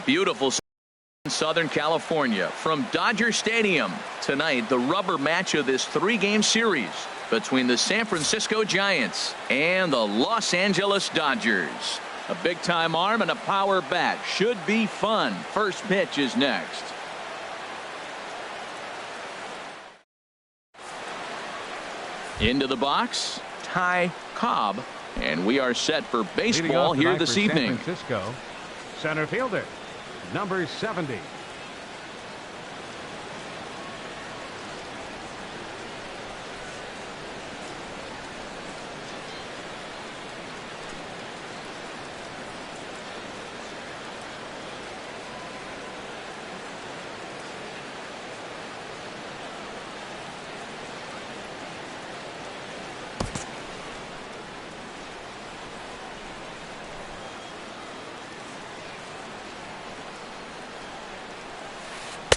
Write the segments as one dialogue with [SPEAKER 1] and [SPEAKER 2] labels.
[SPEAKER 1] Beautiful in Southern California from Dodger Stadium. Tonight, the rubber match of this 3-game series between the San Francisco Giants and the Los Angeles Dodgers. A big-time arm and a power bat. Should be fun. First pitch is next. Into the box, Ty Cobb, and we are set for baseball here this evening.
[SPEAKER 2] San Francisco, center fielder, number 70.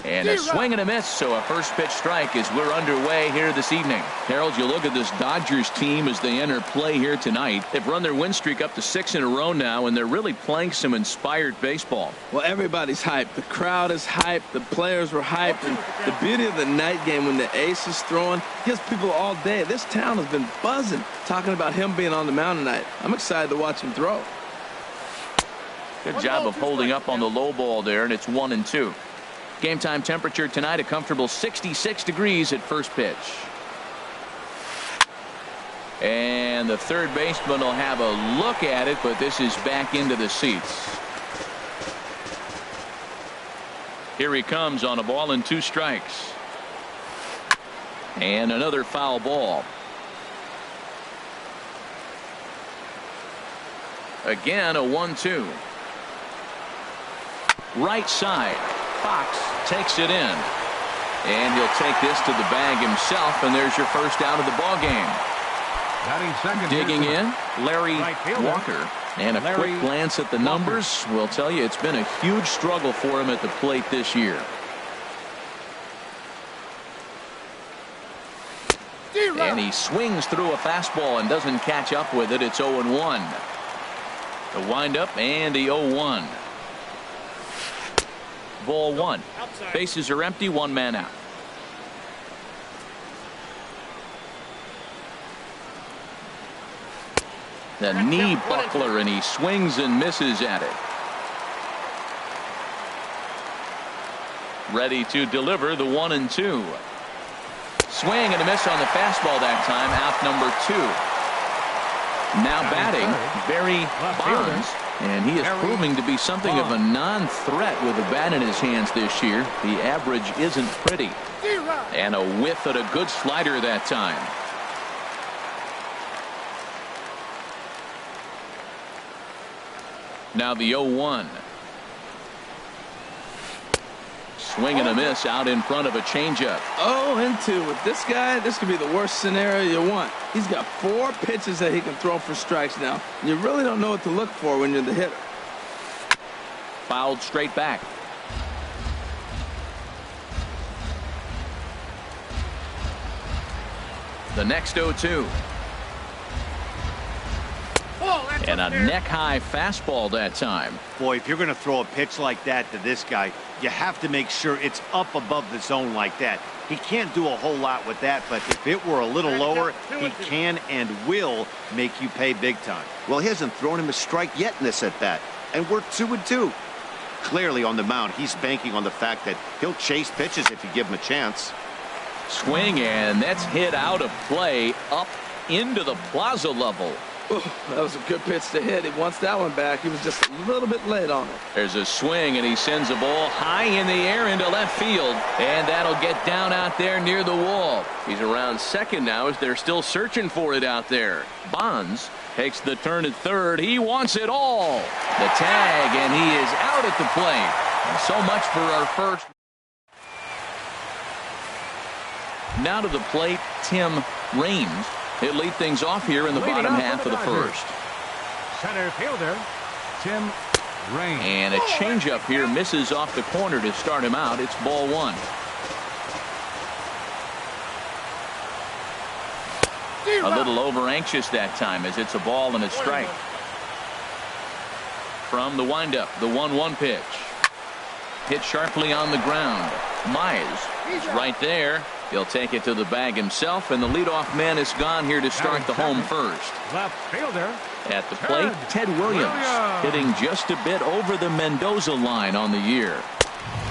[SPEAKER 1] And a swing and a miss, so a first pitch strike as we're underway here this evening. Harold, you look at this Dodgers team as they enter play here tonight. They've run their win streak up to 6 in a row now, and they're really playing some inspired baseball.
[SPEAKER 3] Well, everybody's hyped. The crowd is hyped. The players were hyped. And the beauty of the night game when the ace is throwing gives people all day. This town has been buzzing talking about him being on the mound tonight. I'm excited to watch him throw.
[SPEAKER 1] Good job of holding up on the low ball there, and it's 1-2. Game time temperature tonight, a comfortable 66 degrees at first pitch. And the third baseman will have a look at it, but this is back into the seats. Here he comes on a ball and 2 strikes. And another foul ball. Again, a 1-2. Right side. Fox takes it in, and he'll take this to the bag himself, and there's your first out of the ball game. Digging in, Larry Walker, and a quick glance at the numbers will tell you it's been a huge struggle for him at the plate this year. And he swings through a fastball and doesn't catch up with it. It's 0-1. The windup and the 0-1. Ball 1. Bases are empty, 1 man out. The knee buckler, and he swings and misses at it. Ready to deliver the 1-2. Swing and a miss on the fastball that time. Out number 2. Now batting, Barry Bonds. And he is proving to be something of a non-threat with a bat in his hands this year. The average isn't pretty. And a whiff at a good slider that time. Now the 0-1. Swing and a miss out in front of a changeup.
[SPEAKER 3] 0-2 with this guy. This could be the worst scenario you want. He's got 4 pitches that he can throw for strikes now. You really don't know what to look for when you're the hitter.
[SPEAKER 1] Fouled straight back. The next 0-2. And a neck-high fastball that time.
[SPEAKER 4] Boy, if you're going to throw a pitch like that to this guy, you have to make sure it's up above the zone like that. He can't do a whole lot with that, but if it were a little lower, he can and will make you pay big time.
[SPEAKER 5] Well, he hasn't thrown him a strike yet in this at-bat, and we're 2-2. Clearly on the mound, he's banking on the fact that he'll chase pitches if you give him a chance.
[SPEAKER 1] Swing, and that's hit out of play up into the plaza level.
[SPEAKER 3] Ooh, that was a good pitch to hit. He wants that one back. He was just a little bit late on it.
[SPEAKER 1] There's a swing, and he sends a ball high in the air into left field, and that'll get down out there near the wall. He's around second now as they're still searching for it out there. Bonds takes the turn at third. He wants it all. The tag, and he is out at the plate. And so much for our first. Now to the plate, Tim Raines. He'll lead things off here in the bottom half of the first.
[SPEAKER 2] Center fielder, Tim Raines.
[SPEAKER 1] And a changeup here misses off the corner to start him out. It's ball 1. A little over anxious that time as it's a ball and a strike. from the windup. The 1-1 pitch. Hit sharply on the ground. Mize is right there. He'll take it to the bag himself, and the leadoff man is gone here to start the home first.
[SPEAKER 2] Left fielder.
[SPEAKER 1] At the plate, Ted Williams hitting just a bit over the Mendoza line on the year.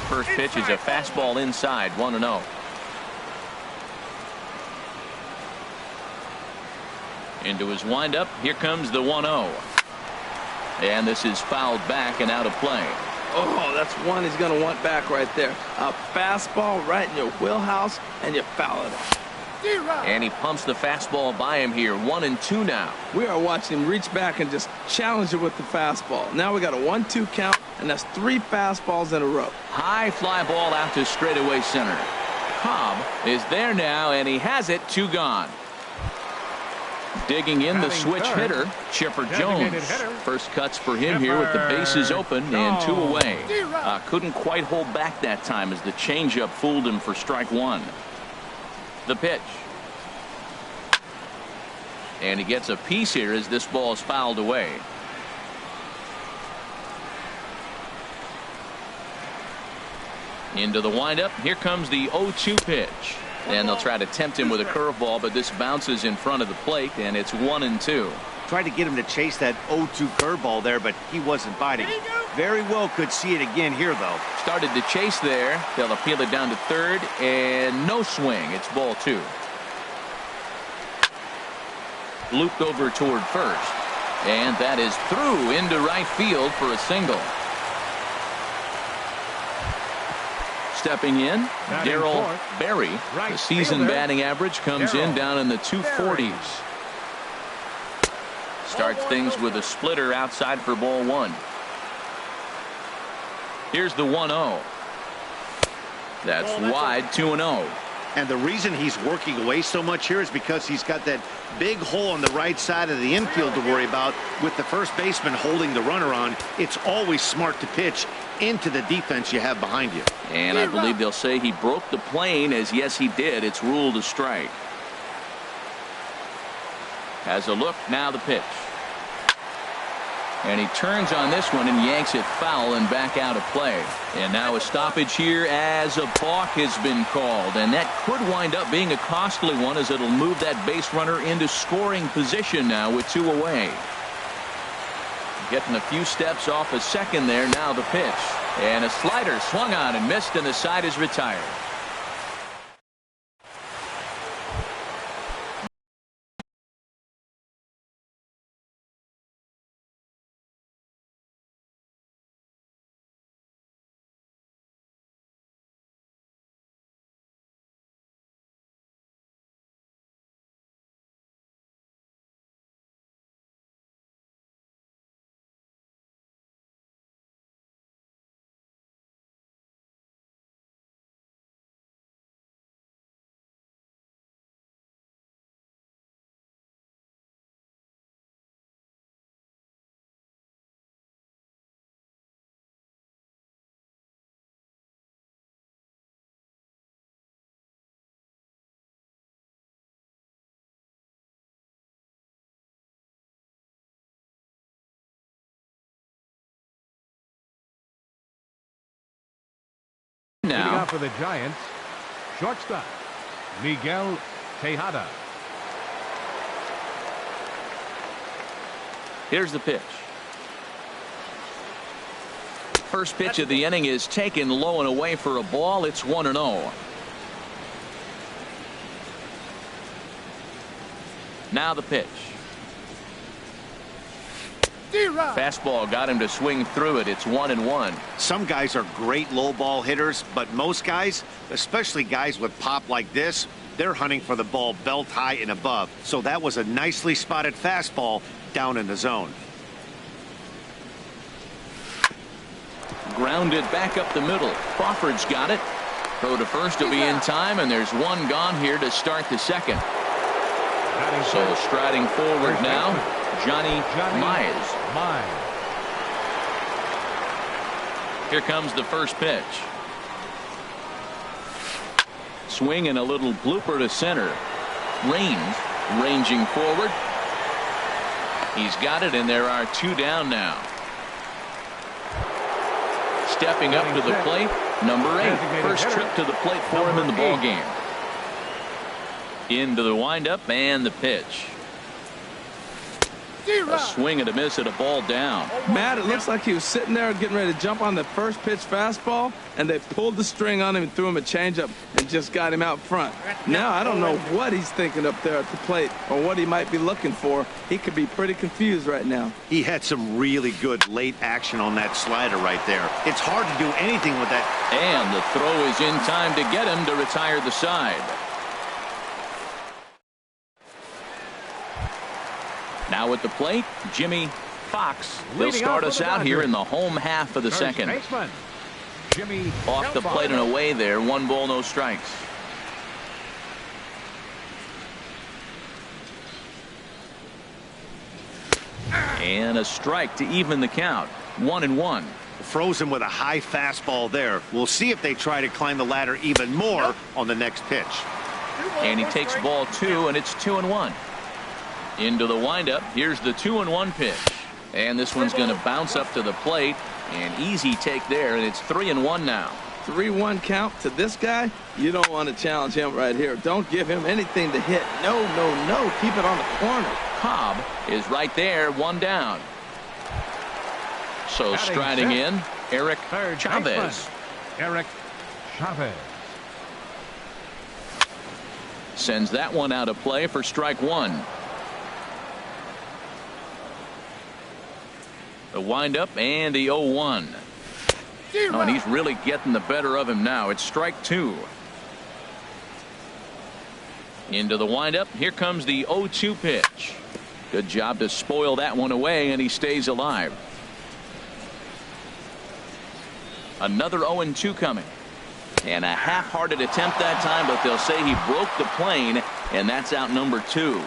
[SPEAKER 1] First pitch is a fastball inside, 1-0. Into his windup, here comes the 1-0. And this is fouled back and out of play.
[SPEAKER 3] Oh, that's one he's going to want back right there. A fastball right in your wheelhouse, and you foul it off.
[SPEAKER 1] And he pumps the fastball by him here. 1-2 now.
[SPEAKER 3] We are watching him reach back and just challenge it with the fastball. Now we got a 1-2 count, and that's 3 fastballs in a row.
[SPEAKER 1] High fly ball out to straightaway center. Cobb is there now, and he has it. 2 gone. Digging in the switch hitter, Chipper Jones. First cuts for him here with the bases open and 2 away. Couldn't quite hold back that time as the changeup fooled him for strike 1. The pitch. And he gets a piece here as this ball is fouled away. Into the windup. Here comes the 0-2 pitch. And they'll try to tempt him with a curveball, but this bounces in front of the plate, and it's 1-2.
[SPEAKER 4] Tried to get him to chase that 0-2 curveball there, but he wasn't biting. Very well could see it again here, though.
[SPEAKER 1] Started to chase there. They'll appeal it down to third, and no swing. It's ball 2. Looped over toward first, and that is through into right field for a single. Stepping in, Darryl Berry. The season batting average comes in down in the 240s. Starts things with a splitter outside for ball 1. Here's the 1-0. That's wide, 2-0.
[SPEAKER 4] And the reason he's working away so much here is because he's got that big hole on the right side of the infield to worry about with the first baseman holding the runner on. It's always smart to pitch into the defense you have behind you.
[SPEAKER 1] And I believe they'll say he broke the plane, as yes he did. It's ruled a strike. Has a look, now the pitch. And he turns on this one and yanks it foul and back out of play. And now a stoppage here as a balk has been called. And that could wind up being a costly one, as it'll move that base runner into scoring position now with 2 away. Getting a few steps off a second there. Now the pitch. And a slider swung on and missed, and the side is retired.
[SPEAKER 2] Now for the Giants, shortstop Miguel Tejada.
[SPEAKER 1] Here's the pitch. First pitch of the inning is taken low and away for a ball. It's 1-0. Now the pitch. Fastball got him to swing through it. It's 1-1.
[SPEAKER 4] Some guys are great low ball hitters, but most guys, especially guys with pop like this, they're hunting for the ball belt high and above. So that was a nicely spotted fastball down in the zone.
[SPEAKER 1] Grounded back up the middle. Crawford's got it. Throw to first will be in time, and there's one gone here to start the second. So striding forward now, Johnny Mize. Here comes the first pitch. Swing and a little blooper to center. Raines ranging forward. He's got it, and there are 2 down now. stepping up to the plate, number 8. First trip to the plate for him in the ball game. Into the windup and the pitch. A swing and a miss at a ball down.
[SPEAKER 3] Matt, it looks like he was sitting there getting ready to jump on the first pitch fastball, and they pulled the string on him and threw him a changeup and just got him out front. Now I don't know what he's thinking up there at the plate or what he might be looking for. He could be pretty confused right now.
[SPEAKER 5] He had some really good late action on that slider right there. It's hard to do anything with that.
[SPEAKER 1] And the throw is in time to get him to retire the side. Now at the plate, Jimmy Fox. They'll start us out here in the home half of the second. Off the plate and away there. 1 ball, no strikes. And a strike to even the count. 1-1.
[SPEAKER 5] Frozen with a high fastball there. We'll see if they try to climb the ladder even more on the next pitch.
[SPEAKER 1] And he takes ball 2, and it's 2-1. Into the windup. Here's the 2-1 pitch. And this one's going to bounce up to the plate. An easy take there, and it's 3-1 now.
[SPEAKER 3] 3-1 count to this guy. You don't want to challenge him right here. Don't give him anything to hit. No, no, no. Keep it on the corner.
[SPEAKER 1] Cobb is right there, 1 down. So striding in, Eric Chavez.
[SPEAKER 2] Eric Chavez.
[SPEAKER 1] Sends that one out of play for strike 1. The windup and the 0-1. Oh, and he's really getting the better of him now. It's strike 2. Into the windup. Here comes the 0-2 pitch. Good job to spoil that one away, and he stays alive. Another 0-2 coming. And a half-hearted attempt that time, but they'll say he broke the plane, and that's out number 2.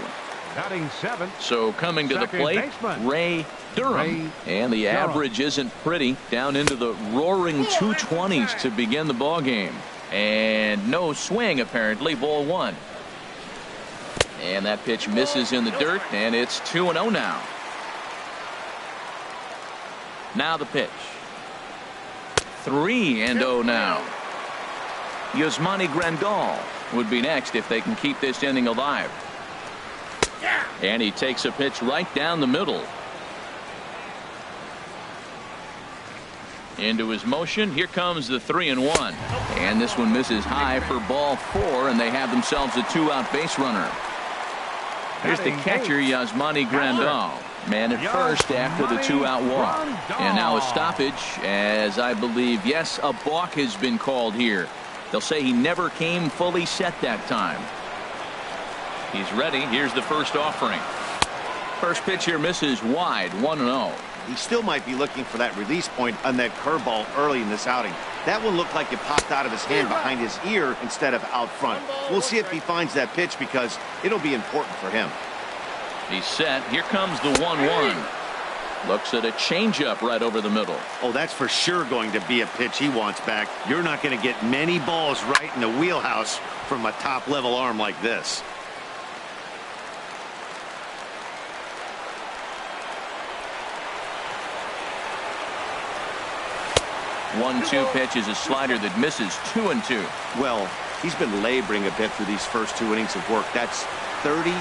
[SPEAKER 2] Batting 7th.
[SPEAKER 1] So coming to the plate, Ray Durham. And the average isn't pretty. Down into the roaring 220s to begin the ball game. And no swing, apparently. Ball 1. And that pitch misses in the dirt, and it's 2-0 now. Now the pitch. 3-0 now. Yasmani Grandal would be next if they can keep this inning alive. And he takes a pitch right down the middle. Into his motion. Here comes the 3-1. And this one misses high for ball 4, and they have themselves a 2-out base runner. Here's the catcher, Yasmani Grandal. Man at first after the 2-out walk. And now a stoppage, as I believe, yes, a balk has been called here. They'll say he never came fully set that time. He's ready. Here's the first offering. First pitch here misses wide. 1-0.
[SPEAKER 5] He still might be looking for that release point on that curveball early in this outing. That one looked like it popped out of his hand behind his ear instead of out front. We'll see if he finds that pitch because it'll be important for him.
[SPEAKER 1] He's set. Here comes the 1-1. Looks at a changeup right over the middle.
[SPEAKER 5] Oh, that's for sure going to be a pitch he wants back. You're not going to get many balls right in the wheelhouse from a top-level arm like this.
[SPEAKER 1] One-two pitch is a slider that misses 2-2.
[SPEAKER 5] Well, he's been laboring a bit through these first 2 innings of work. That's 37.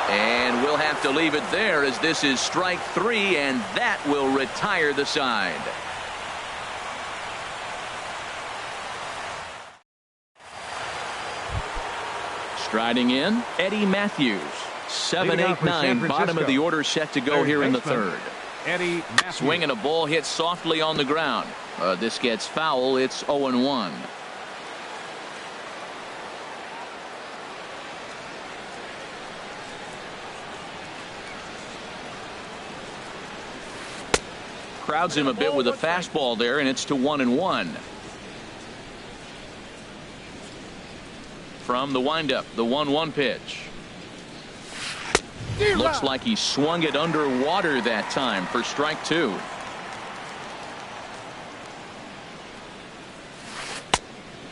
[SPEAKER 1] And we'll have to leave it there as this is strike 3, and that will retire the side. Striding in, Eddie Matthews. 7, 8, 9, bottom of the order set to go here in the third.
[SPEAKER 2] Eddie Matthews.
[SPEAKER 1] Swinging a ball hit softly on the ground. This gets foul. It's 0-1. Crowds him a bit with a fastball there, and it's to 1-1. From the windup, the 1-1 pitch. Looks like he swung it underwater that time for strike 2.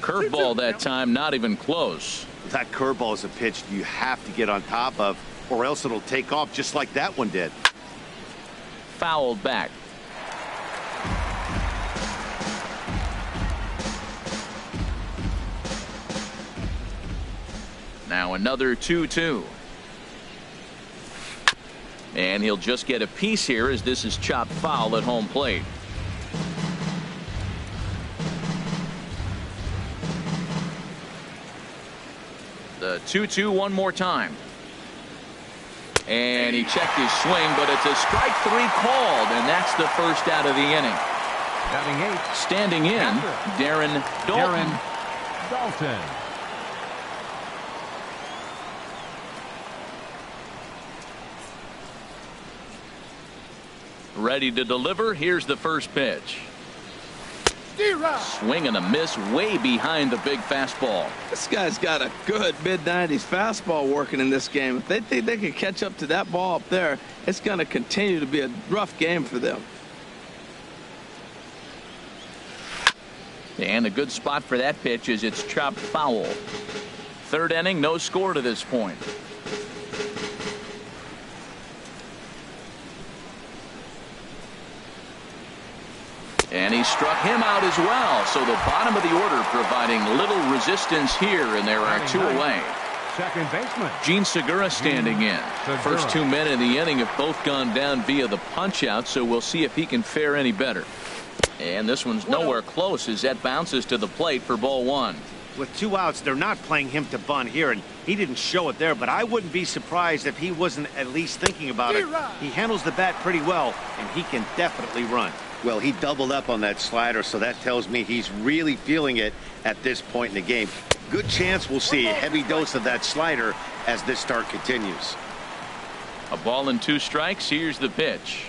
[SPEAKER 1] Curveball that time, not even close.
[SPEAKER 5] That curveball is a pitch you have to get on top of, or else it'll take off just like that one did.
[SPEAKER 1] Fouled back. Now another 2-2. And he'll just get a piece here as this is chopped foul at home plate. The 2-2 one more time. And he checked his swing, but it's a strike 3 called, and that's the first out of the inning.
[SPEAKER 2] Batting 8.
[SPEAKER 1] Standing in, Darren Dalton.
[SPEAKER 2] Dalton.
[SPEAKER 1] Ready to deliver. Here's the first pitch. Swing and a miss way behind the big fastball.
[SPEAKER 3] This guy's got a good mid-90s fastball working in this game. If they think they can catch up to that ball up there, it's going to continue to be a rough game for them.
[SPEAKER 1] And a good spot for that pitch is it's chopped foul. Third inning, no score to this point. And he struck him out as well. So the bottom of the order providing little resistance here, and there are 2 away.
[SPEAKER 2] Second baseman
[SPEAKER 1] Gene Segura standing in. First 2 men in the inning have both gone down via the punch out, so we'll see if he can fare any better. And this one's nowhere close as that bounces to the plate for ball 1.
[SPEAKER 4] With 2 outs, they're not playing him to bunt here, and he didn't show it there, but I wouldn't be surprised if he wasn't at least thinking about it. He handles the bat pretty well, and he can definitely run.
[SPEAKER 5] Well, he doubled up on that slider, so that tells me he's really feeling it at this point in the game. Good chance we'll see a heavy dose of that slider as this start continues.
[SPEAKER 1] A ball and 2 strikes. Here's the pitch.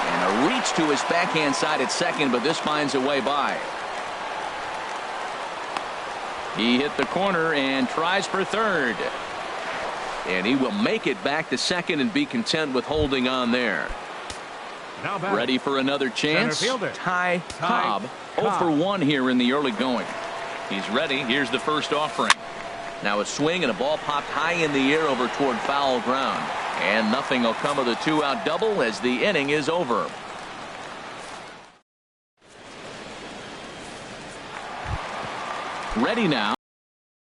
[SPEAKER 1] And a reach to his backhand side at second, but this finds a way by. He hit the corner and tries for third. And he will make it back to second and be content with holding on there.
[SPEAKER 2] Now
[SPEAKER 1] ready for another chance. Ty Cobb 0 for 1 here in the early going. He's ready. Here's the first offering. Now a swing and a ball popped high in the air over toward foul ground. And nothing will come of the 2-out double as the inning is over. Ready now.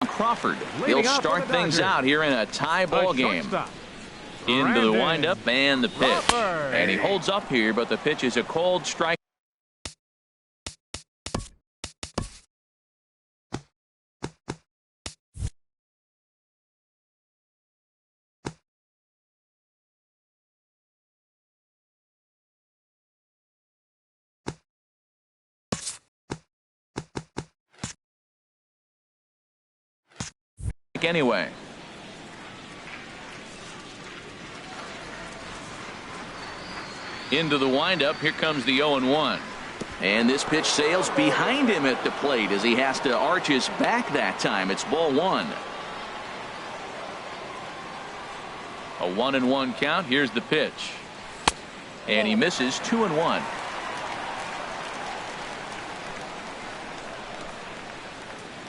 [SPEAKER 1] Crawford. He'll start things out here in a tie ball game. Into the windup and the pitch. And he holds up here, but the pitch is a cold strike. Anyway. Into the windup. Here comes the 0-1. And this pitch sails behind him at the plate as he has to arch his back that time. It's ball 1. A 1-1 count. Here's the pitch. And he misses 2-1.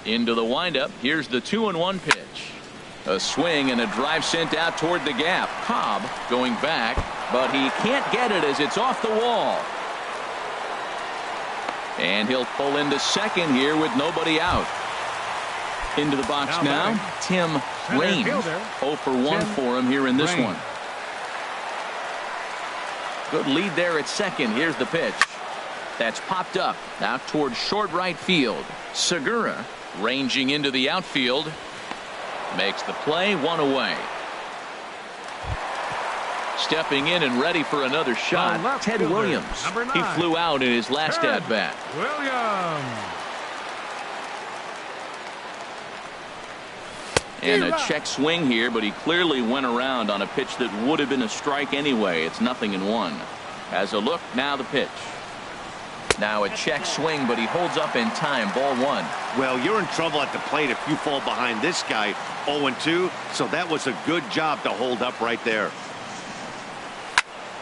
[SPEAKER 1] Into the windup. Here's the 2-1 pitch. A swing and a drive sent out toward the gap. Cobb going back, but he can't get it as it's off the wall. And he'll pull into second here with nobody out. Into the box now Tim Raines. 0 for 1 for him here in this one. Good lead there at second. Here's the pitch. That's popped up out toward short right field. Segura ranging into the outfield. Makes the play, 1 away. Stepping in and ready for another shot, Ted Williams. He flew out in his last at-bat. And a check swing here, but he clearly went around on a pitch that would have been a strike anyway. It's 0-1. As a look, now the pitch. Now a check swing, but he holds up in time. Ball 1.
[SPEAKER 4] Well, you're in trouble at the plate if you fall behind this guy. 0-2, so that was a good job to hold up right there.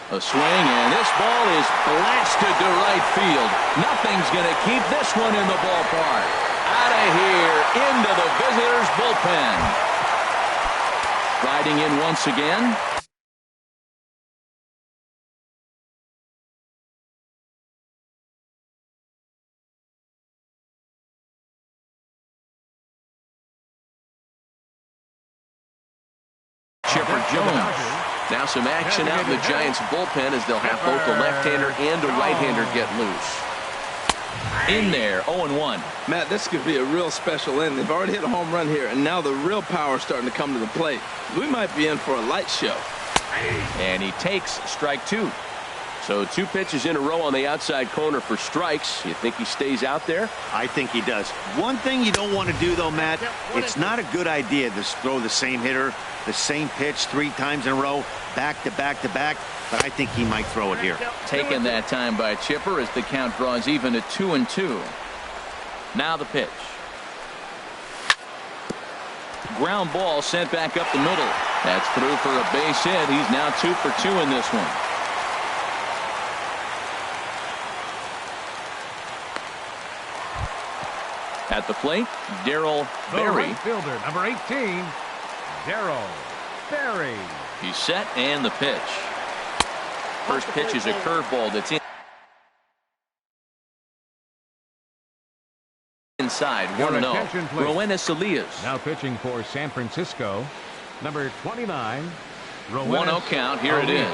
[SPEAKER 1] A swing, and this ball is blasted to right field. Nothing's going to keep this one in the ballpark. Out of here, into the visitors' bullpen. Riding in once again, Chipper Jones. Now some action out in the Giants bullpen as they'll have both a left-hander and a right-hander get loose. In there, 0-1.
[SPEAKER 3] Matt, this could be a real special inning. They've already hit a home run here, and now the real power is starting to come to the plate. We might be in for a light show.
[SPEAKER 1] And he takes strike 2. So 2 pitches in a row on the outside corner for strikes. You think he stays out there?
[SPEAKER 4] I think he does. One thing you don't want to do, though, Matt, it's not a good idea to throw the same hitter, the same pitch 3 times in a row, back to back to back. But I think he might throw it here.
[SPEAKER 1] Taken that time by Chipper as the count draws even at 2-2. Now the pitch. Ground ball sent back up the middle. That's through for a base hit. He's now 2 for 2 in this one. At the plate, Darryl Berry.
[SPEAKER 2] Right fielder, number 18, Darryl Berry.
[SPEAKER 1] He's set and the pitch. First pitch is a curveball that's inside. 1-0. Roenis Elias.
[SPEAKER 2] Now pitching for San Francisco, number 29, Roenis
[SPEAKER 1] 1-0 count. Here it is.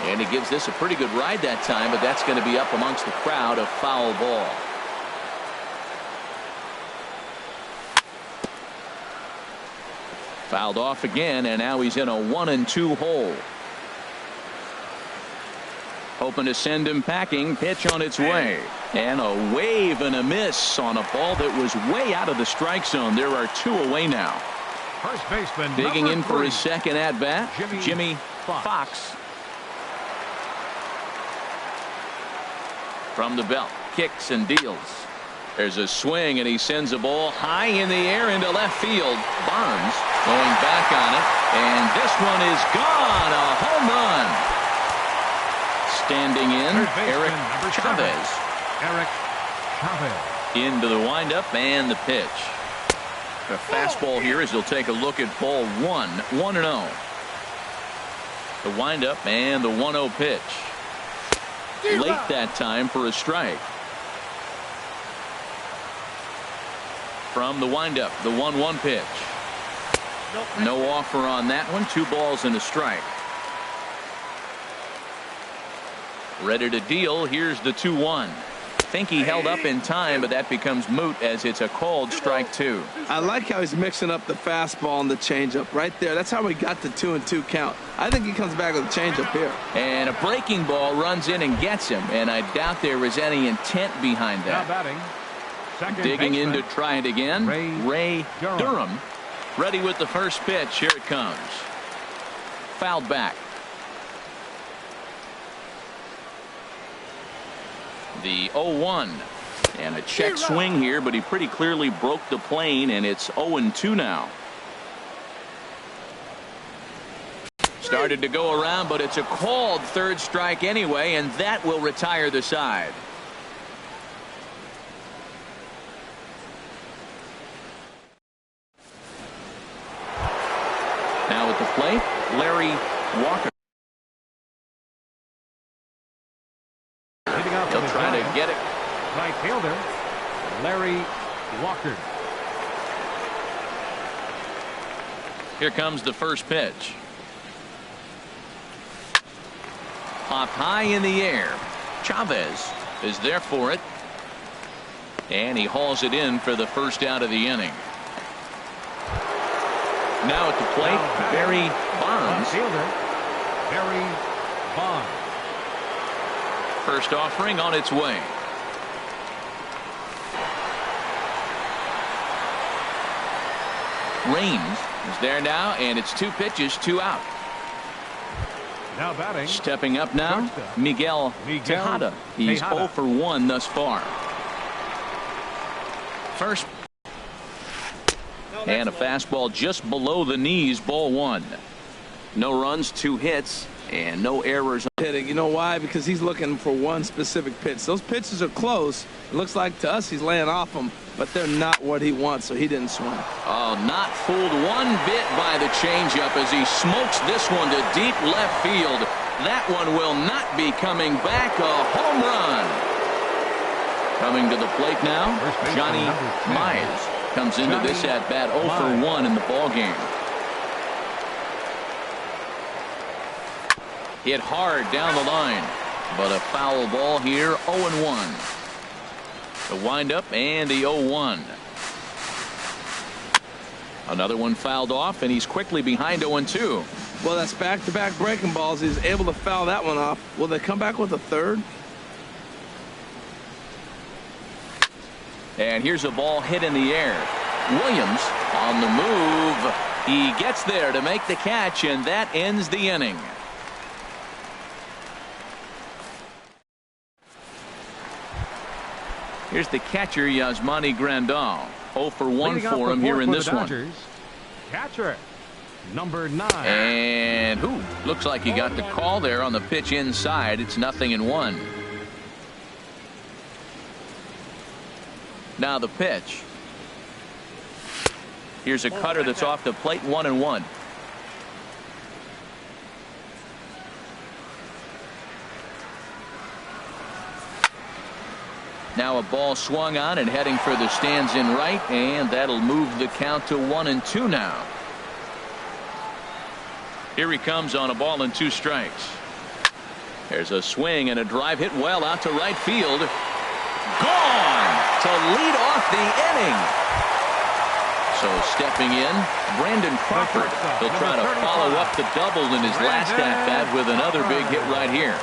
[SPEAKER 1] And he gives this a pretty good ride that time, but that's going to be up amongst the crowd. A foul ball. Fouled off again, and now he's in a 1-2 hole. Hoping to send him packing. Pitch on its way. And a wave and a miss on a ball that was way out of the strike zone. There are 2 away now.
[SPEAKER 2] First baseman
[SPEAKER 1] digging in for
[SPEAKER 2] three.
[SPEAKER 1] his second at bat, Jimmy Fox. From the belt, kicks and deals. There's a swing, and he sends a ball high in the air into left field. Barnes going back on it, and this one is gone. A home run. Standing in, Eric Chavez.
[SPEAKER 2] Eric Chavez.
[SPEAKER 1] Into the windup and the pitch. The fastball here as he'll take a look at ball 1. 1-0. The windup and the 1-0 pitch. Late that time for a strike. From the windup, the 1-1 pitch. No offer on that one. 2 balls and a strike. Ready to deal. Here's the 2-1. Think he held up in time, but that becomes moot as it's a called strike 2.
[SPEAKER 3] I like how he's mixing up the fastball and the changeup right there. That's how we got the 2-2 count. I think he comes back with a changeup here.
[SPEAKER 1] And a breaking ball runs in and gets him, and I doubt there was any intent behind that.
[SPEAKER 2] Now batting, second
[SPEAKER 1] digging
[SPEAKER 2] baseman,
[SPEAKER 1] in to try it again, Ray Durham. Ready with the first pitch. Here it comes. Fouled back. The 0-1. And a check swing here, but he pretty clearly broke the plane, and it's 0-2 now. Started to go around, but it's a called third strike anyway, and that will retire the side. Now at the plate, Larry Walker. He'll try to get it.
[SPEAKER 2] Right fielder, Larry Walker.
[SPEAKER 1] Here comes the first pitch. Popped high in the air. Chavez is there for it. And he hauls it in for the first out of the inning. Now at the plate, Barry Bonds.
[SPEAKER 2] Fielder, Barry Bonds.
[SPEAKER 1] First offering on its way. Raines is there now, and it's 2 pitches, 2 out.
[SPEAKER 2] Now batting.
[SPEAKER 1] Stepping up now, Miguel Tejada. He's 0 for 1 thus far. First. And a fastball just below the knees, ball 1. No runs, 2 hits, and no errors.
[SPEAKER 3] Hitting. You know why? Because he's looking for one specific pitch. Those pitches are close. It looks like to us he's laying off them, but they're not what he wants, so he didn't swing.
[SPEAKER 1] Oh, not fooled one bit by the changeup as he smokes this one to deep left field. That one will not be coming back. A home run. Coming to the plate now, Johnny Mize comes into this at bat 0 for 1 in the ball game. Hit hard down the line, but a foul ball here. 0-1. The windup and the 0-1. Another one fouled off, and he's quickly behind 0-2.
[SPEAKER 3] Well, that's back-to-back breaking balls. He's able to foul that one off. Will they come back with a third?
[SPEAKER 1] And here's a ball hit in the air. Williams on the move. He gets there to make the catch, and that ends the inning. Here's the catcher, Yasmani Grandal. 0 for 1 for him here in this one.
[SPEAKER 2] Catcher, number 9.
[SPEAKER 1] And looks like he got the call there on the pitch inside. It's 0-1. Now the pitch. Here's a cutter that's off the plate. 1-1. Now a ball swung on and heading for the stands in right, and that'll move the count to 1-2 now. Here he comes on a ball and 2 strikes. There's a swing and a drive hit well out to right field. Gone to lead off the inning. So stepping in, Brandon Crawford. He'll try to follow up the double in his last at-bat with another big hit right here.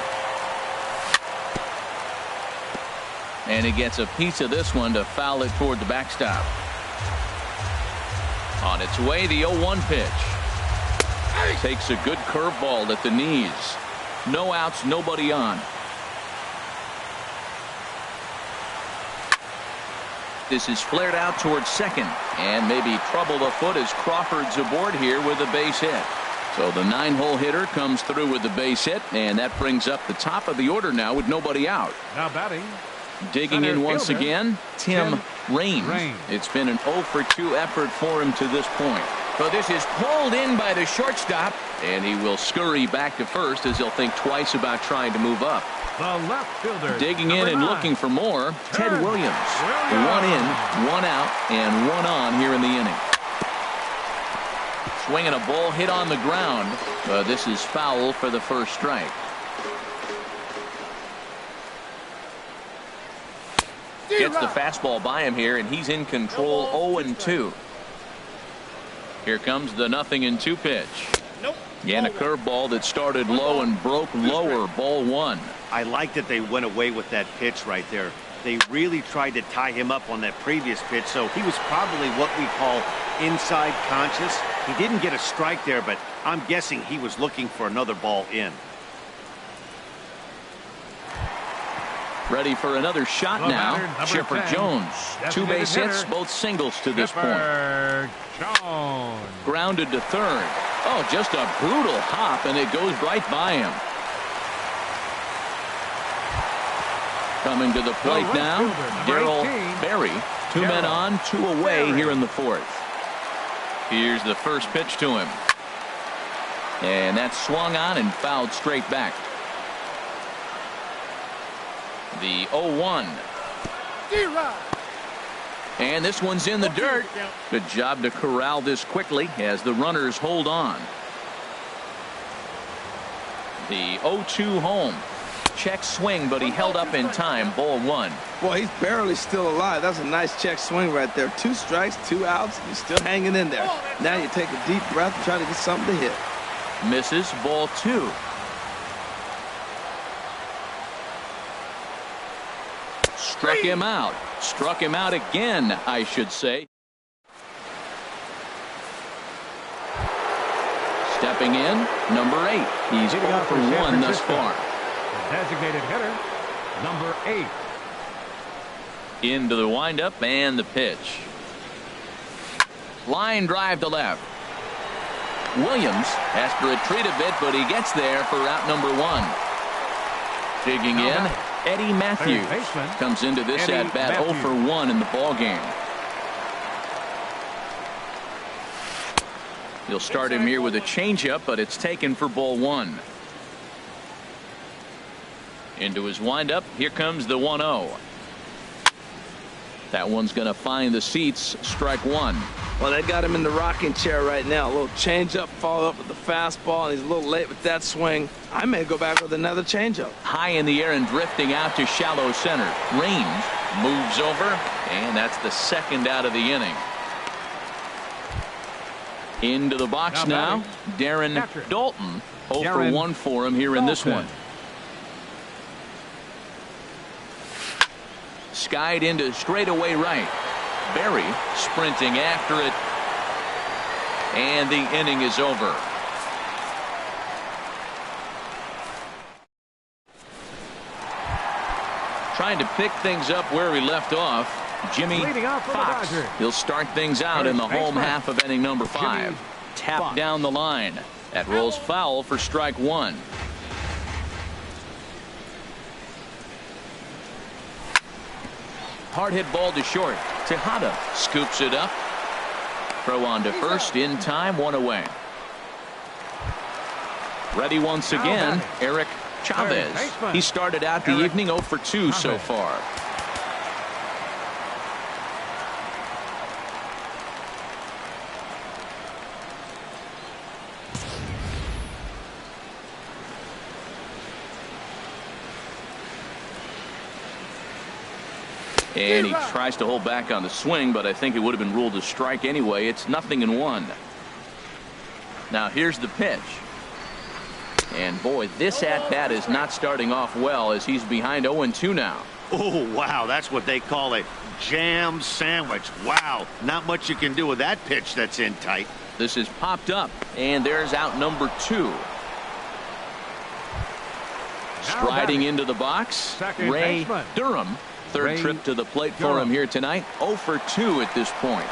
[SPEAKER 1] And he gets a piece of this one to foul it toward the backstop. On its way, the 0-1 pitch. Takes a good curveball at the knees. No outs, nobody on. This is flared out towards second, and maybe trouble afoot as Crawford's aboard here with a base hit. So the 9-hole hitter comes through with the base hit, and that brings up the top of the order now with nobody out.
[SPEAKER 2] Now batting.
[SPEAKER 1] Digging in once again, Tim Raines. It's been an 0 for 2 effort for him to this point. So this is pulled in by the shortstop, and he will scurry back to first as he'll think twice about trying to move up.
[SPEAKER 2] The left fielder.
[SPEAKER 1] Digging in and looking for more, Ted Williams. 1 in, 1 out, and 1 on here in the inning. Swinging a ball hit on the ground, but this is foul for the first strike. Gets the fastball by him here, and he's in control. 0-2. Here comes the 0-2 pitch. And a curveball that started low and broke lower. Ball 1.
[SPEAKER 4] I like that they went away with that pitch right there. They really tried to tie him up on that previous pitch, so he was probably what we call inside conscious. He didn't get a strike there, but I'm guessing he was looking for another ball in.
[SPEAKER 1] Ready for another shot now. Chipper Jones. 2 base hits, both singles to this point. Grounded to third. Oh, just a brutal hop, and it goes right by him. Coming to the plate now, Darryl Berry. 2 men on, 2 away here in the 4th. Here's the first pitch to him. And that's swung on and fouled straight back. The 0-1. And this one's in the dirt. Good job to corral this quickly as the runners hold on. The 0-2 home. Check swing, but he held up in time. Ball 1.
[SPEAKER 3] Boy, he's barely still alive. That's a nice check swing right there. 2 strikes, 2 outs. He's still hanging in there. Now you take a deep breath and try to get something to hit.
[SPEAKER 1] Misses. Ball 2. Struck him out. Struck him out again, I should say. Stepping in, number 8. He's 0 for 1 thus far.
[SPEAKER 2] Designated hitter, number 8.
[SPEAKER 1] Into the windup and the pitch. Line drive to left. Williams has to retreat a bit, but he gets there for out number 1. Digging in, Eddie Matthews comes into this at-bat 0 for 1 in the ballgame. He'll start him here with a changeup, but it's taken for ball 1. Into his windup, here comes the 1-0. That one's going to find the seats. Strike one.
[SPEAKER 3] Well, they got him in the rocking chair right now. A little changeup, follow up with the fastball, and he's a little late with that swing. I may go back with another changeup.
[SPEAKER 1] High in the air and drifting out to shallow center. Range moves over, and that's the second out of the inning. Into the box now, Darren Dalton. 0 for 1 for him here in this one. Skied into straightaway right. Berry sprinting after it, and the inning is over. Trying to pick things up where we left off, Jimmy Fox. He'll start things out in the home half of inning number 5. Tap down the line. That rolls foul for strike one. Hard hit ball to short. Tejada scoops it up. Throw on to first in time, one away. Ready once again, Eric Chavez. He started out the evening 0 for 2 so far. And he tries to hold back on the swing, but I think it would have been ruled a strike anyway. It's 0-1. Now here's the pitch. And boy, this at-bat is not starting off well as he's behind 0-2 now.
[SPEAKER 5] Oh, wow, that's what they call a jam sandwich. Wow, not much you can do with that pitch that's in tight.
[SPEAKER 1] This is popped up, and there's out number 2. Striding into the box, Ray Durham. Third trip to the plate for him here tonight. 0 for 2 at this point.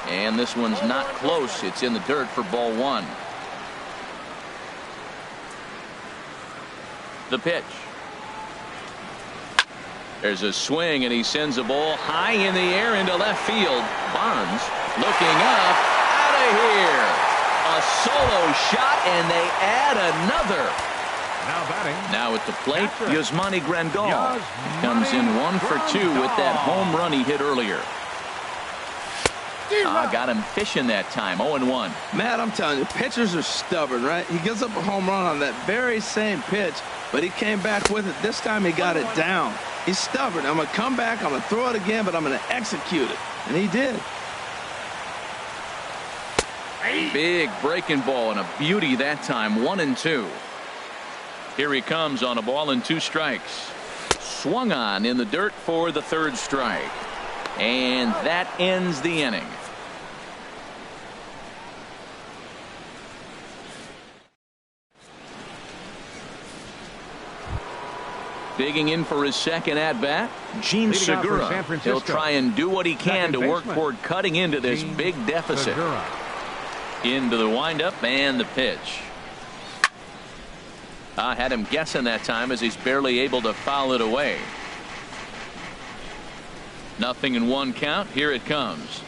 [SPEAKER 1] And this one's not close. It's in the dirt for ball 1. The pitch. There's a swing, and he sends a ball high in the air into left field. Bonds looking up, out of here. A solo shot, and they add another. Now at the plate, Yasmani Grandal comes in 1 for 2 with that home run he hit earlier. Got him fishing that time. 0-1.
[SPEAKER 3] Matt, I'm telling you, pitchers are stubborn, right? He gives up a home run on that very same pitch, but he came back with it. This time he got it down. He's stubborn. I'm going to come back, I'm going to throw it again, but I'm going to execute it. And he did.
[SPEAKER 1] Big breaking ball and a beauty that time. 1-2. Here he comes on a ball and 2 strikes. Swung on in the dirt for the 3rd strike. And that ends the inning. Digging in for his second at-bat, Gene Segura. He'll try and do what he can to work toward cutting into this big deficit. Into the windup and the pitch. Had him guessing that time as he's barely able to foul it away. 0-1 count. Here it comes.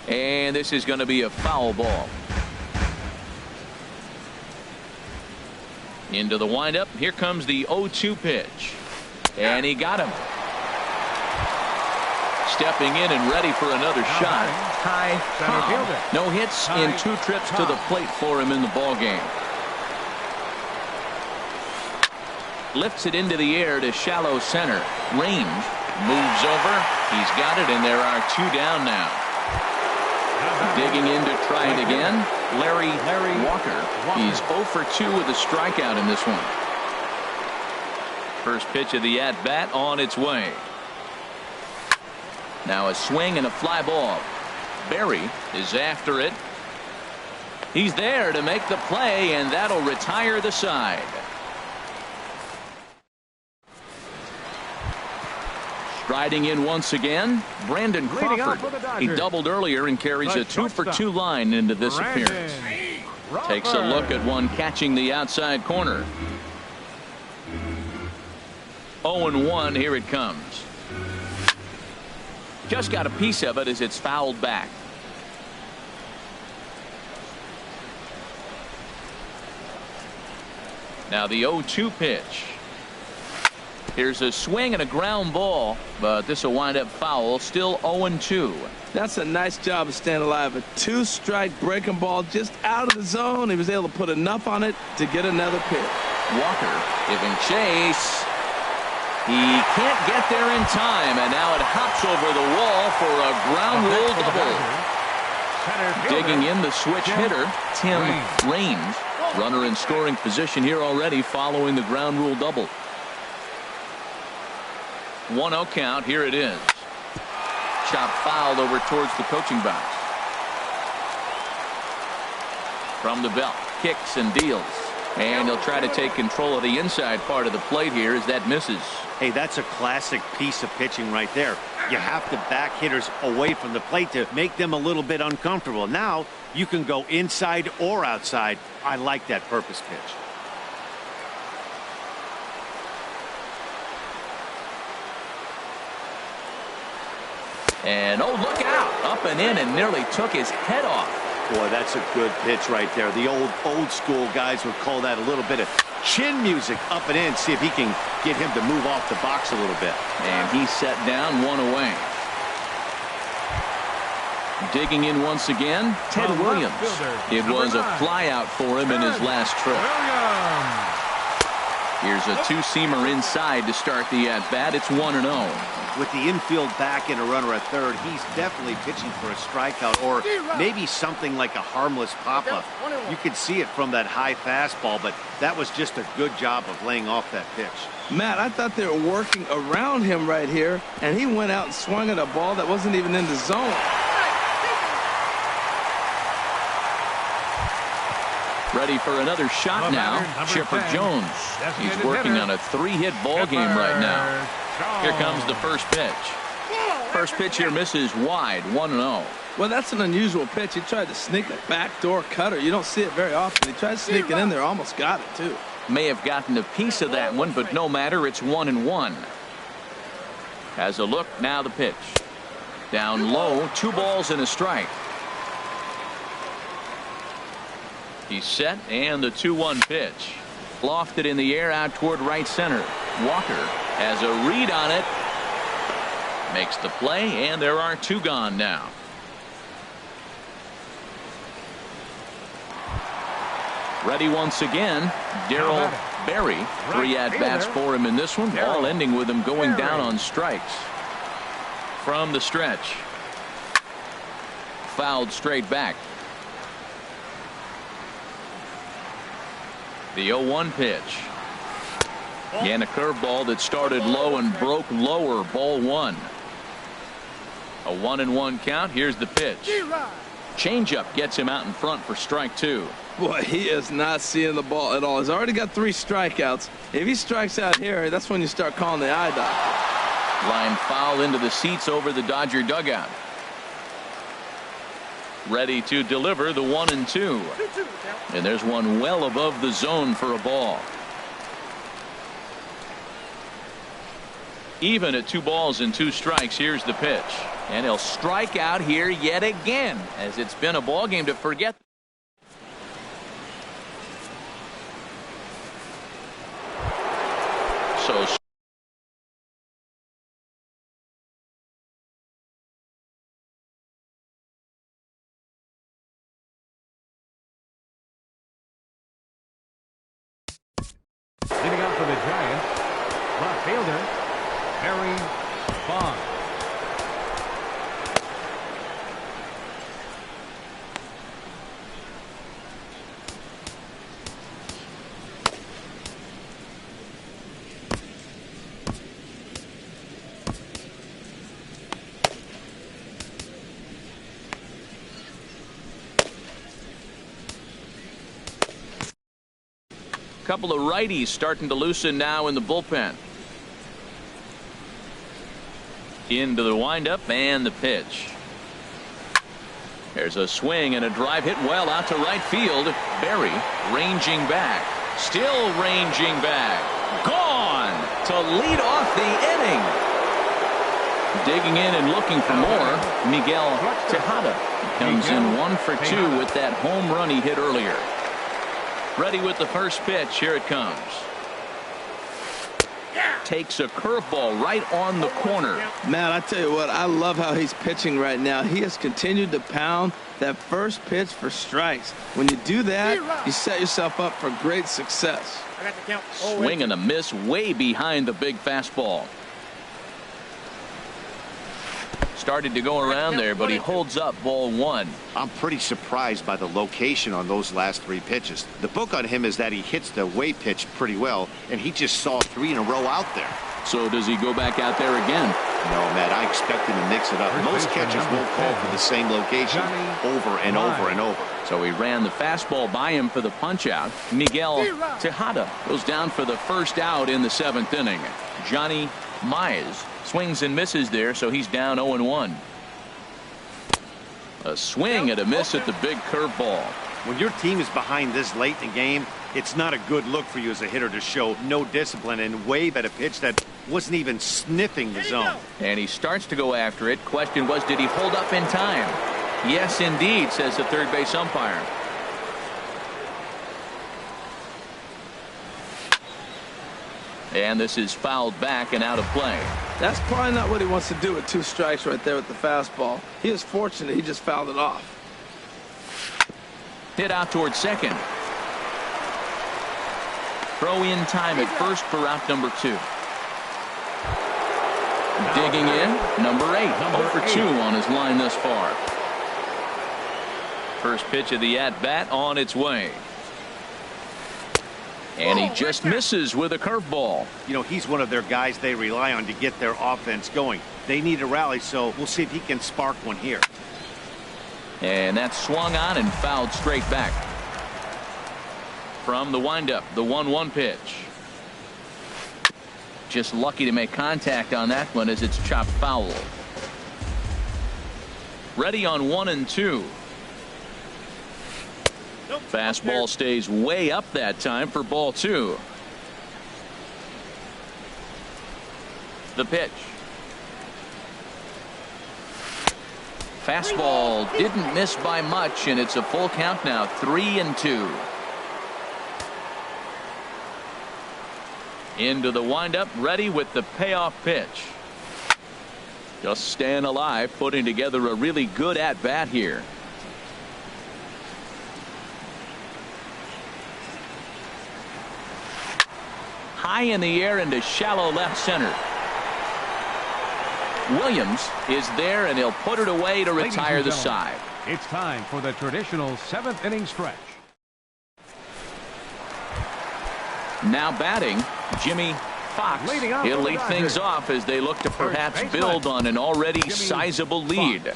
[SPEAKER 1] And this is going to be a foul ball. Into the windup. Here comes the 0-2 pitch. And he got him. Stepping in and ready for another shot. High. No hits in 2 trips to the plate for him in the ball game. Lifts it into the air to shallow center. Range moves over. He's got it, and there are 2 down now. Digging in to try it again, Larry Walker. He's 0 for 2 with a strikeout in this one. First pitch of the at-bat on its way. Now a swing and a fly ball. Berry is after it. He's there to make the play, and that'll retire the side. Striding in once again, Brandon Crawford. He doubled earlier and carries a 2 for 2 line into this appearance. Takes a look at one catching the outside corner. 0-1. Here it comes. Just got a piece of it as it's fouled back. Now the 0-2 pitch. Here's a swing and a ground ball, but this will wind up foul. Still 0-2.
[SPEAKER 3] That's a nice job of staying alive. A 2-strike breaking ball just out of the zone. He was able to put enough on it to get another pitch.
[SPEAKER 1] Walker giving chase. He can't get there in time, and now it hops over the wall for a ground rule double. Digging in the switch hitter, Tim Raines. Runner in scoring position here already following the ground rule double. 1-0 count. Here it is. Chop fouled over towards the coaching box. From the belt, kicks and deals. And he'll try to take control of the inside part of the plate here as that misses.
[SPEAKER 4] Hey, that's a classic piece of pitching right there. You have to back hitters away from the plate to make them a little bit uncomfortable. Now you can go inside or outside. I like that purpose pitch.
[SPEAKER 1] And, oh, look out. Up and in and nearly took his head off.
[SPEAKER 4] Boy, that's a good pitch right there. The old school guys would call that a little bit of chin music. Up and in. See if he can get him to move off the box a little bit.
[SPEAKER 1] And he's set down, one away. Digging in once again, Ted Williams. It was a flyout for him in his last trip. Here's a two-seamer inside to start the at-bat. It's 1-0.
[SPEAKER 4] With the infield back and a runner at third, he's definitely pitching for a strikeout or maybe something like a harmless pop-up. You could see it from that high fastball, but that was just a good job of laying off that pitch.
[SPEAKER 3] Matt, I thought they were working around him right here, and he went out and swung at a ball that wasn't even in the zone.
[SPEAKER 1] Ready for another shot now. Chipper Jones. He's working on a 3-hit ball game right now. Here comes the first pitch. First pitch here misses wide, 1-0.
[SPEAKER 3] Well, that's an unusual pitch. He tried to sneak a backdoor cutter. You don't see it very often. He tried to sneak it in there, almost got it, too.
[SPEAKER 1] May have gotten a piece of that one, but no matter. It's 1-1. Has a look, now the pitch. Down low, 2 balls and a strike. He's set, and the 2-1 pitch. Lofted in the air out toward right center. Walker has a read on it. Makes the play, and there are 2 gone now. Ready once again, Darryl Berry. 3 at-bats for him in this one, all ending with him going down on strikes. From the stretch. Fouled straight back. The 0-1 pitch. And a curveball that started low and broke lower, ball 1. A 1-1 count. Here's the pitch. Changeup gets him out in front for strike 2.
[SPEAKER 3] Boy, he is not seeing the ball at all. He's already got 3 strikeouts. If he strikes out here, that's when you start calling the eye doctor.
[SPEAKER 1] Line foul into the seats over the Dodger dugout. Ready to deliver the 1-2. And there's one well above the zone for a ball. Even at 2 balls and 2 strikes. Here's the pitch. And he'll strike out here yet again, as it's been a ball game to forget. So
[SPEAKER 2] leading up for the Giants, left fielder Harry Vaughn.
[SPEAKER 1] couple of righties starting to loosen now in the bullpen. Into the windup and the pitch. There's a swing and a drive hit well out to right field. Berry ranging back. Still ranging back. Gone to lead off the inning. Digging in and looking for more. Miguel Tejada comes in 1 for 2 with that home run he hit earlier. Ready with the first pitch. Here it comes. takes a curveball right on the corner.
[SPEAKER 3] Man, I tell you what, I love how he's pitching right now. He has continued to pound that first pitch for strikes. When you do that, you set yourself up for great success.
[SPEAKER 1] Swing and a miss way behind the big fastball. Started to go around there, but he holds up ball one.
[SPEAKER 5] I'm pretty surprised by the location on those last 3 pitches. The book on him is that he hits the way pitch pretty well, and he just saw 3 in a row out there.
[SPEAKER 1] So does he go back out there again?
[SPEAKER 5] No, Matt, I expect him to mix it up. Most catchers won't call for the same location over and over and over.
[SPEAKER 1] So he ran the fastball by him for the punch-out. Miguel Tejada goes down for the first out in the 7th inning. Johnny Mize swings and misses there, so he's down 0-1. A swing and a miss at the big curveball.
[SPEAKER 4] When your team is behind this late in the game, it's not a good look for you as a hitter to show no discipline and wave at a pitch that wasn't even sniffing the zone.
[SPEAKER 1] And he starts to go after it. Question was, did he hold up in time? Yes, indeed, says the third base umpire. And this is fouled back and out of play.
[SPEAKER 3] That's probably not what he wants to do with 2 strikes right there with the fastball. He is fortunate he just fouled it off.
[SPEAKER 1] Hit out towards second. Throw in time at first for out number 2. Digging in, number 8. 0 for 2 on his line thus far. First pitch of the at-bat on its way. And he just misses with a curveball.
[SPEAKER 4] You know, he's one of their guys they rely on to get their offense going. They need a rally, so we'll see if he can spark one here.
[SPEAKER 1] And that's swung on and fouled straight back. From the windup, the 1-1 pitch. Just lucky to make contact on that one as it's chopped foul. Ready on 1 and 2. Fastball stays way up that time for ball 2. The pitch. Fastball didn't miss by much, and it's a full count now, 3-2. Into the windup, ready with the payoff pitch. Just staying alive, putting together a really good at-bat here. High in the air into shallow left center. Williams is there, and he'll put it away to retire the side.
[SPEAKER 2] It's time for the traditional 7th inning stretch.
[SPEAKER 1] Now batting, Jimmy Fox. He'll lead things off as they look to perhaps build on an already sizable lead.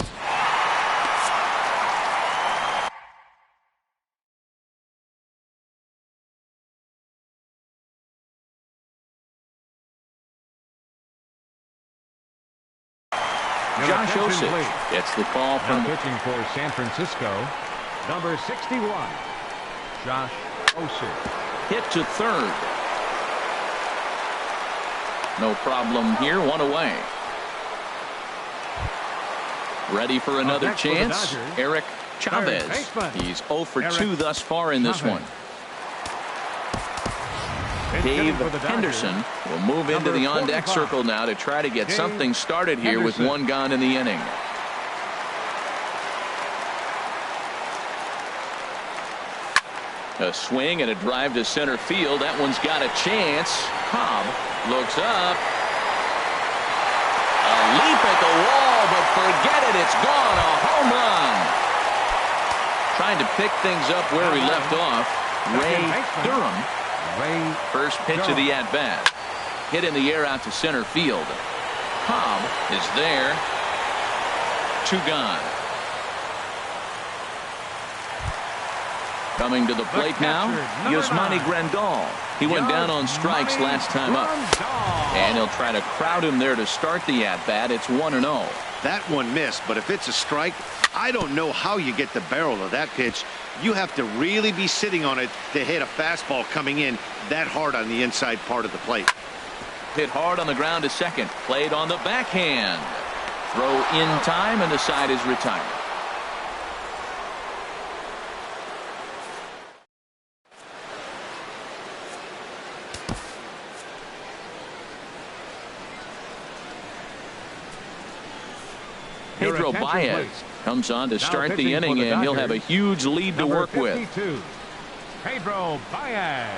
[SPEAKER 1] Josh Osich gets the call from
[SPEAKER 2] pitching for San Francisco, number 61, Josh Osich.
[SPEAKER 1] Hit to third. No problem here, 1 away. Ready for another chance. Eric Chavez. He's 0 for 2 thus far in this one. Dave Henderson will move into the on-deck circle now to try to get something started here with 1 gone in the inning. A swing and a drive to center field. That one's got a chance. Cobb looks up. A leap at the wall, but forget it. It's gone. A home run. Trying to pick things up where he left off. Ray Durham. First pitch of the at-bat. Hit in the air out to center field. Cobb is there. 2 gone. Coming to the plate now, Yasmani Grandal. He went down on strikes last time up. And he'll try to crowd him there to start the at-bat. It's 1-0.
[SPEAKER 5] That one missed, but if it's a strike, I don't know how you get the barrel of that pitch. You have to really be sitting on it to hit a fastball coming in that hard on the inside part of the plate.
[SPEAKER 1] Hit hard on the ground to second. Played on the backhand. Throw in time, and the side is retired. Pedro Baez comes on to start the inning, and he'll have a huge lead to work with.
[SPEAKER 2] Pedro Baez.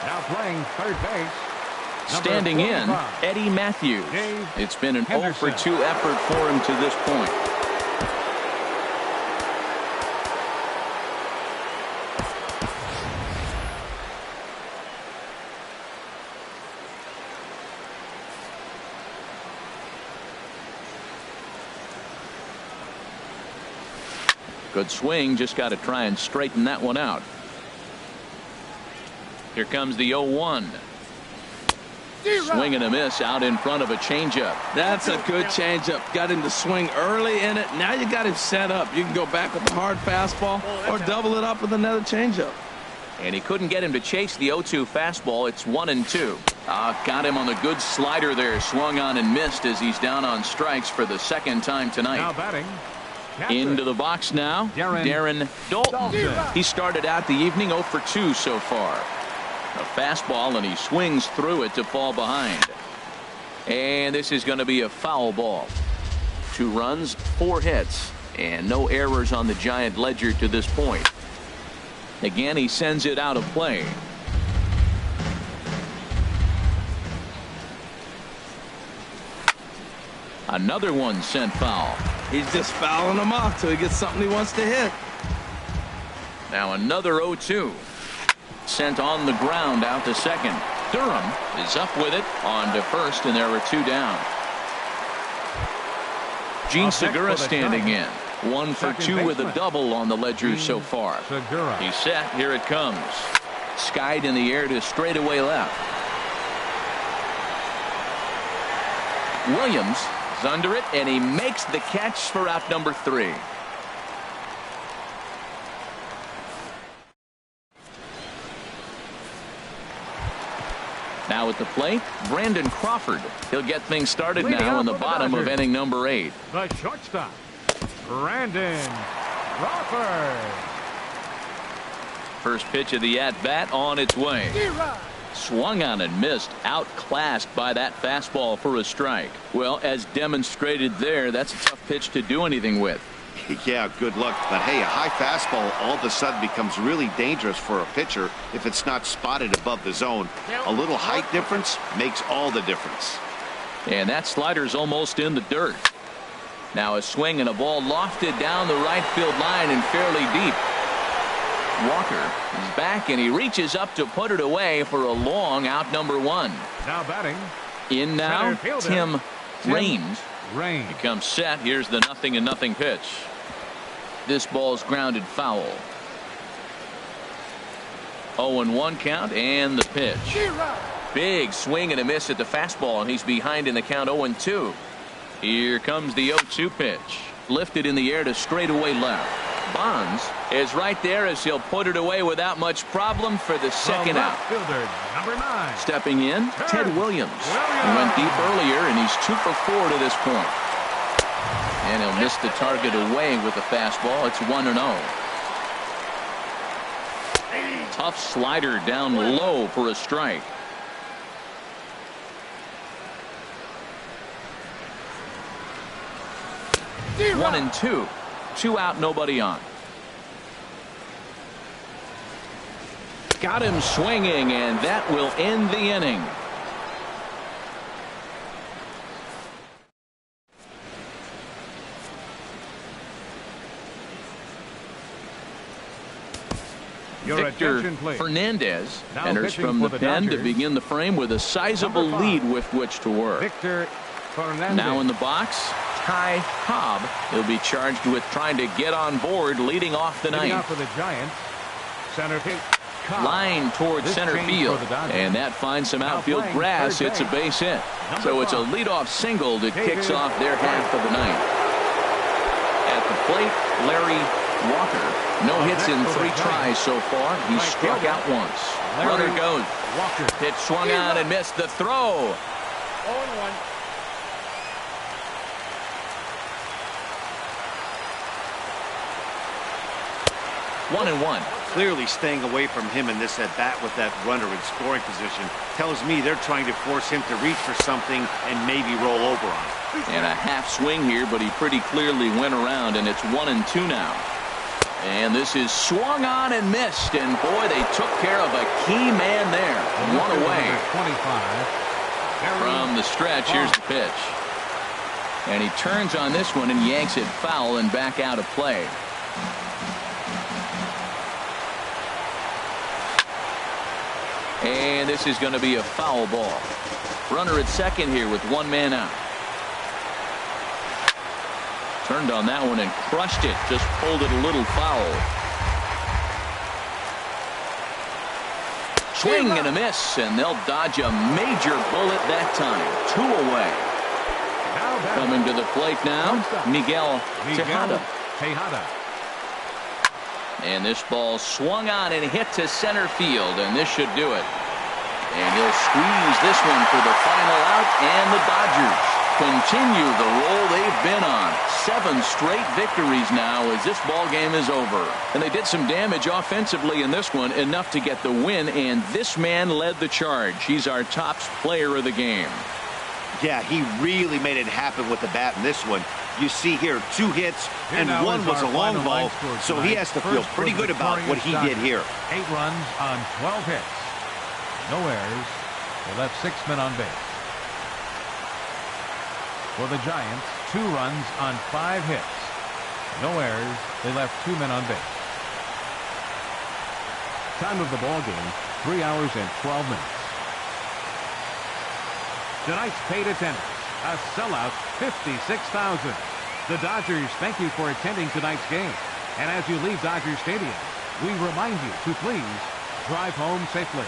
[SPEAKER 2] Now playing third base.
[SPEAKER 1] Standing in, Eddie Matthews. It's been an 0 for 2 effort for him to this point. Good swing, just got to try and straighten that one out. Here comes the 0-1. Swing and a miss out in front of a changeup.
[SPEAKER 3] That's a good changeup. Got him to swing early in it. Now you got him set up. You can go back with a hard fastball or double it up with another changeup.
[SPEAKER 1] And he couldn't get him to chase the 0-2 fastball. It's 1-2. Got him on the good slider there. Swung on and missed as he's down on strikes for the second time tonight.
[SPEAKER 2] Now batting.
[SPEAKER 1] Into the box now, Darren Dalton. He started out the evening 0 for 2 so far. A fastball, and he swings through it to fall behind. And this is going to be a foul ball. 2 runs, 4 hits, and no errors on the Giant ledger to this point. Again, he sends it out of play. Another one sent foul.
[SPEAKER 3] He's just fouling them off till he gets something he wants to hit.
[SPEAKER 1] Now another 0-2. Sent on the ground out to second. Durham is up with it on to first, and there were 2 down. Gene Segura standing in. 1 for 2 with a double on the ledger so far. He's set. Here it comes. Skied in the air to straightaway left. Williams is under it, and he makes the catch for out number 3. Now at the plate, Brandon Crawford. He'll get things started now in the bottom of inning number 8.
[SPEAKER 2] The shortstop, Brandon Crawford.
[SPEAKER 1] First pitch of the at-bat on its way. Swung on and missed, outclassed by that fastball for a strike. Well, as demonstrated there, that's a tough pitch to do anything with.
[SPEAKER 5] Yeah, good luck. But hey, a high fastball all of a sudden becomes really dangerous for a pitcher if it's not spotted above the zone. A little height difference makes all the difference.
[SPEAKER 1] And that slider's almost in the dirt. Now a swing and a ball lofted down the right field line and fairly deep. Walker is back, and he reaches up to put it away for a long out number 1.
[SPEAKER 2] Now batting.
[SPEAKER 1] In now, Tim Raines. He comes set. Here's the 0-0 pitch. This ball's grounded foul. 0-1 count, and the pitch. Big swing and a miss at the fastball, and he's behind in the count 0-2. Here comes the 0-2 pitch. Lifted in the air to straightaway left. Bonds is right there as he'll put it away without much problem for the second out.
[SPEAKER 2] Fielder, number 9.
[SPEAKER 1] Stepping in, Ted Williams. He went deep earlier, and he's 2 for 4 to this point. And he'll miss the target away with the fastball. It's 1-0. Tough slider down low for a strike. One and two. 2 out, nobody on. Got him swinging, and that will end the inning. Victor Fernandez enters from the pen to begin the frame with a sizable lead with which to work.
[SPEAKER 2] Victor Fernandez.
[SPEAKER 1] Now in the box, Ty Cobb. He'll be charged with trying to get on board leading off the ninth.
[SPEAKER 2] For the Giants, center field.
[SPEAKER 1] Line towards center field, and that finds some outfield grass. It's a base hit. So it's a leadoff single that kicks off their half of the ninth. At the plate, Larry Walker. No hits in 3 tries so far. He's struck out once. Runner goes. Pitch swung on and missed. The throw.
[SPEAKER 2] 0-1.
[SPEAKER 1] 1-1.
[SPEAKER 5] Clearly staying away from him in this at-bat with that runner in scoring position tells me they're trying to force him to reach for something and maybe roll over on it.
[SPEAKER 1] And a half swing here, but he pretty clearly went around, and it's 1-2 now. And this is swung on and missed, and boy, they took care of a key man there. One away.
[SPEAKER 2] 25.
[SPEAKER 1] From the stretch, here's the pitch. And he turns on this one and yanks it foul and back out of play. And this is going to be a foul ball. Runner at second here with one man out. Turned on that one and crushed it. Just pulled it a little foul. Swing and a miss, and they'll dodge a major bullet that time. 2 away. Coming to the plate now, Miguel Tejada. And this ball swung on and hit to center field, and this should do it. And he'll squeeze this one for the final out, and the Dodgers continue the roll they've been on. 7 straight victories now as this ball game is over. And they did some damage offensively in this one, enough to get the win, and this man led the charge. He's our top player of the game.
[SPEAKER 5] Yeah, he really made it happen with the bat in this one. You see here 2 hits, and one was a long ball, so he has to feel pretty good about what he did here.
[SPEAKER 2] 8 runs on 12 hits. No errors. They left 6 men on base. For the Giants, 2 runs on 5 hits. No errors. They left 2 men on base. Time of the ball game, 3 hours and 12 minutes. Tonight's paid attendance, a sellout 56,000. The Dodgers thank you for attending tonight's game. And as you leave Dodger Stadium, we remind you to please drive home safely.